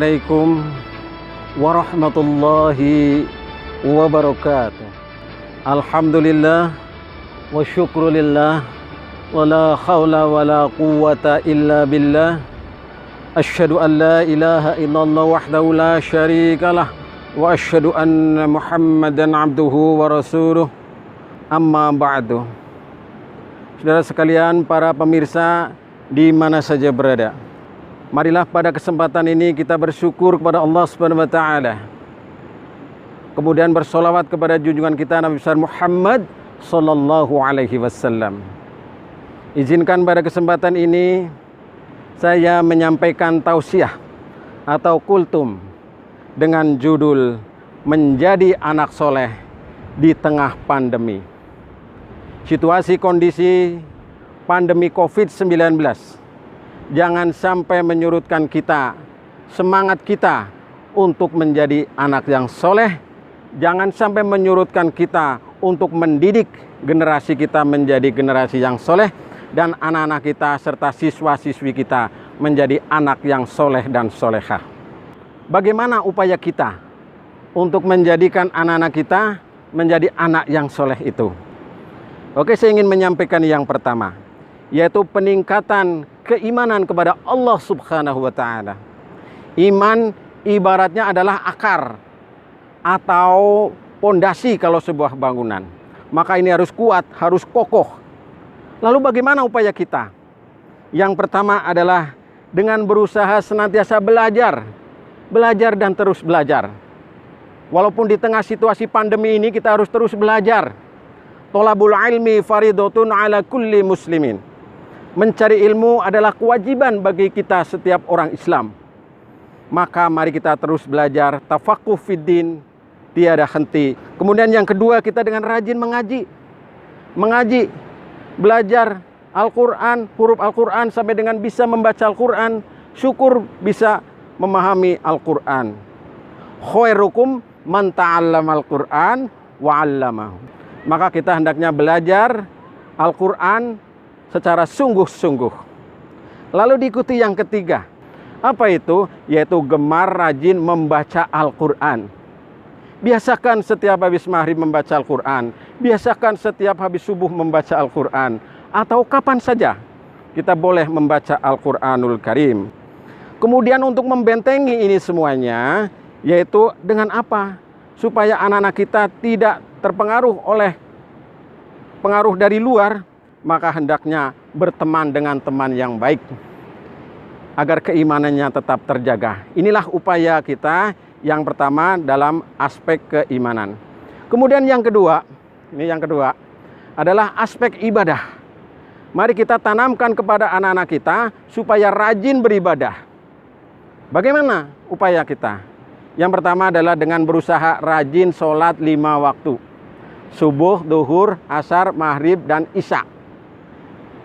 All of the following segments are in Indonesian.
Assalamualaikum warahmatullahi wabarakatuh. Alhamdulillah wa syukrulillah wa la hawla wa la quwwata illa billah. Asyhadu an la ilaha illallah wahdahu la syarikalah wa asyhadu anna Muhammadan abduhu wa rasuluh. Amma ba'du. Saudara sekalian, para pemirsa di mana saja berada, marilah pada kesempatan ini kita bersyukur kepada Allah Subhanahu wa taala. Kemudian bersolawat kepada junjungan kita Nabi besar Muhammad sallallahu alaihi wasallam. Izinkan pada kesempatan ini saya menyampaikan tausiah atau kultum dengan judul Menjadi Anak Soleh di Tengah Pandemi. Situasi kondisi pandemi COVID-19 jangan sampai menyurutkan kita, semangat kita untuk menjadi anak yang soleh. Jangan sampai menyurutkan kita untuk mendidik generasi kita menjadi generasi yang soleh. Dan anak-anak kita serta siswa-siswi kita menjadi anak yang soleh dan solehah. Bagaimana upaya kita untuk menjadikan anak-anak kita menjadi anak yang soleh itu? Oke, saya ingin menyampaikan yang pertama, yaitu peningkatan keimanan kepada Allah Subhanahu wa taala. Iman ibaratnya adalah akar atau pondasi kalau sebuah bangunan. Maka ini harus kuat, harus kokoh. Lalu bagaimana upaya kita? Yang pertama adalah dengan berusaha senantiasa belajar. Belajar dan terus belajar. Walaupun di tengah situasi pandemi ini kita harus terus belajar. Thalabul ilmi faridotun ala kulli muslimin. Mencari ilmu adalah kewajiban bagi kita setiap orang Islam. Maka mari kita terus belajar, tafaqquh fiddin, tiada henti. Kemudian yang kedua, kita dengan rajin mengaji. Mengaji, belajar Al-Quran, huruf Al-Quran sampai dengan bisa membaca Al-Quran. Syukur bisa memahami Al-Quran. Khairukum man ta'allama Al-Quran wa 'allamahu. Maka kita hendaknya belajar Al-Quran secara sungguh-sungguh. Lalu diikuti yang ketiga. Apa itu? Yaitu gemar rajin membaca Al-Quran. Biasakan setiap habis maghrib membaca Al-Quran. Biasakan setiap habis subuh membaca Al-Quran. Atau kapan saja kita boleh membaca Al-Quranul Karim. Kemudian untuk membentengi ini semuanya, yaitu dengan apa? Supaya anak-anak kita tidak terpengaruh oleh pengaruh dari luar, maka hendaknya berteman dengan teman yang baik agar keimanannya tetap terjaga. Inilah upaya kita yang pertama dalam aspek keimanan. Kemudian yang kedua, adalah aspek ibadah. Mari kita tanamkan kepada anak-anak kita supaya rajin beribadah. Bagaimana upaya kita? Yang pertama adalah dengan berusaha rajin sholat 5 waktu. Subuh, duhur, asar, maghrib, dan isya.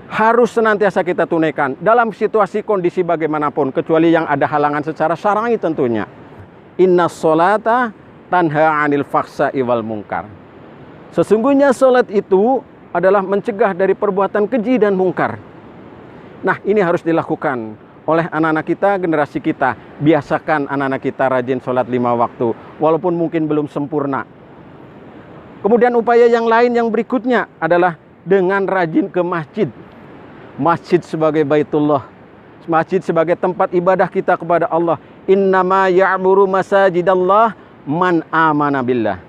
Harus senantiasa kita tunaikan dalam situasi kondisi bagaimanapun, kecuali yang ada halangan secara syar'i tentunya. Inna sholata tanha 'anil fakhsha'i wal munkar. Sesungguhnya sholat itu adalah mencegah dari perbuatan keji dan mungkar. Nah, ini harus dilakukan oleh anak-anak kita, generasi kita. Biasakan anak-anak kita rajin sholat 5 waktu, walaupun mungkin belum sempurna. Kemudian upaya yang lain yang berikutnya adalah dengan rajin ke masjid. Masjid sebagai baitullah, masjid sebagai tempat ibadah kita kepada Allah. Innama ya'muru masajidallah man amana billah.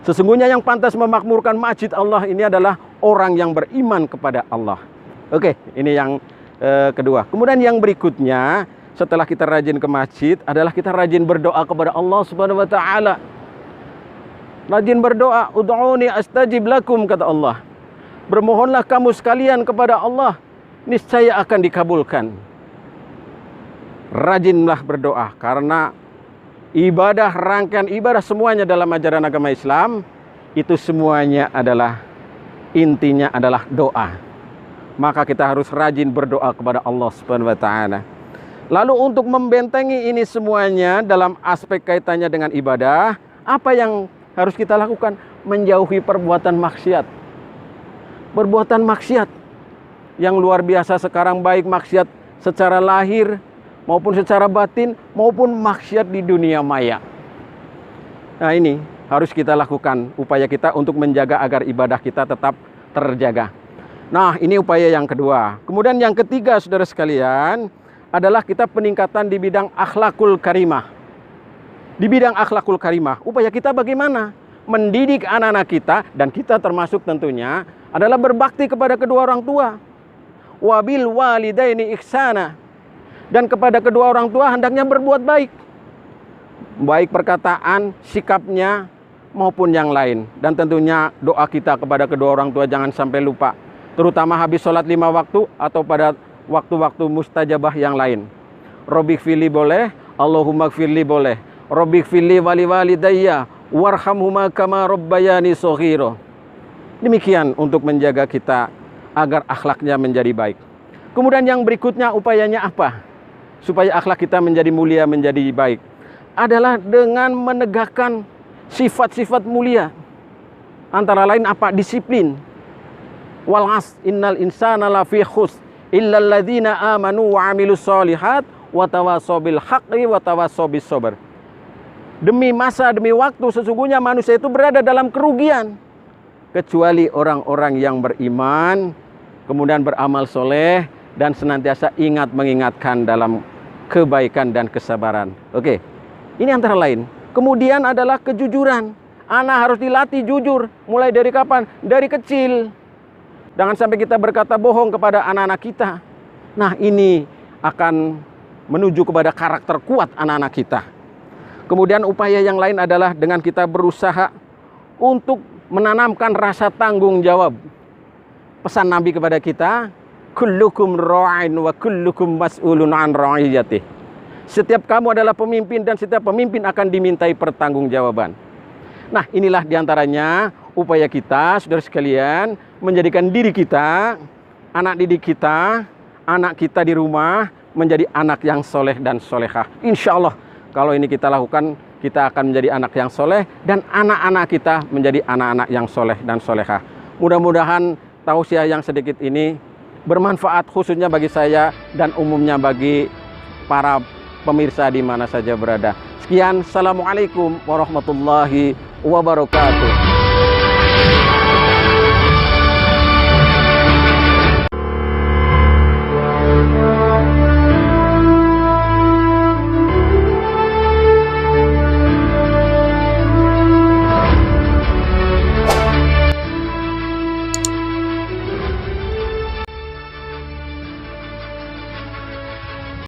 Sesungguhnya yang pantas memakmurkan masjid Allah ini adalah orang yang beriman kepada Allah. Oke, ini yang kedua. Kemudian yang berikutnya, setelah kita rajin ke masjid, adalah kita rajin berdoa kepada Allah Subhanahu wa taala. Rajin berdoa, ud'uni astajib lakum, kata Allah. Bermohonlah kamu sekalian kepada Allah, niscaya akan dikabulkan. Rajinlah berdoa, karena ibadah, rangkaian ibadah semuanya dalam ajaran agama Islam itu semuanya adalah intinya adalah doa. Maka kita harus rajin berdoa kepada Allah Subhanahu wa taala. Lalu untuk membentengi ini semuanya dalam aspek kaitannya dengan ibadah, apa yang harus kita lakukan? Menjauhi perbuatan maksiat. Perbuatan maksiat yang luar biasa sekarang, baik maksiat secara lahir maupun secara batin, maupun maksiat di dunia maya. Nah, ini harus kita lakukan upaya kita untuk menjaga agar ibadah kita tetap terjaga. Nah, ini upaya yang kedua. Kemudian yang ketiga, saudara sekalian, adalah kita peningkatan di bidang akhlakul karimah. Di bidang akhlakul karimah, upaya kita bagaimana? Mendidik anak-anak kita, dan kita termasuk tentunya, adalah berbakti kepada kedua orang tua. Wabil walidaini ihsana. Dan kepada kedua orang tua hendaknya berbuat baik. Baik perkataan, sikapnya, maupun yang lain. Dan tentunya doa kita kepada kedua orang tua jangan sampai lupa. Terutama habis sholat 5 waktu atau pada waktu-waktu mustajabah yang lain. Robbik fili boleh, Allahumma gfirli boleh. Robbik fili wali walidayya, warhamhuma kama rabbayani shaghira. Demikian untuk menjaga kita agar akhlaknya menjadi baik. Kemudian yang berikutnya upayanya apa? Supaya akhlak kita menjadi mulia, menjadi baik, adalah dengan menegakkan sifat-sifat mulia. Antara lain apa? Disiplin. Wal 'asr innal insana lafi khusr illal ladzina amanu wa 'amilus sholihat wa tawassaw bil haqqi wa tawassaw bis sabr. Demi masa, demi waktu, sesungguhnya manusia itu berada dalam kerugian kecuali orang-orang yang beriman, kemudian beramal soleh, dan senantiasa ingat mengingatkan dalam kebaikan dan kesabaran. Oke, ini antara lain. Kemudian adalah kejujuran. Anak harus dilatih jujur. Mulai dari kapan? Dari kecil. Jangan sampai kita berkata bohong kepada anak-anak kita. Nah, ini akan menuju kepada karakter kuat anak-anak kita. Kemudian upaya yang lain adalah dengan kita berusaha untuk menanamkan rasa tanggung jawab. Pesan Nabi kepada kita, kullukum ra'in wa kullukum mas'ulun an ra'iyatih. Setiap kamu adalah pemimpin dan setiap pemimpin akan dimintai pertanggungjawaban. Nah, inilah diantaranya upaya kita, saudara sekalian, menjadikan diri kita, anak didik kita, anak kita di rumah menjadi anak yang soleh dan solehah. Insya Allah kalau ini kita lakukan, kita akan menjadi anak yang soleh dan anak-anak kita menjadi anak-anak yang soleh dan solehah. Mudah-mudahan tausiah yang sedikit ini bermanfaat khususnya bagi saya dan umumnya bagi para pemirsa di mana saja berada. Sekian, Assalamualaikum warahmatullahi wabarakatuh.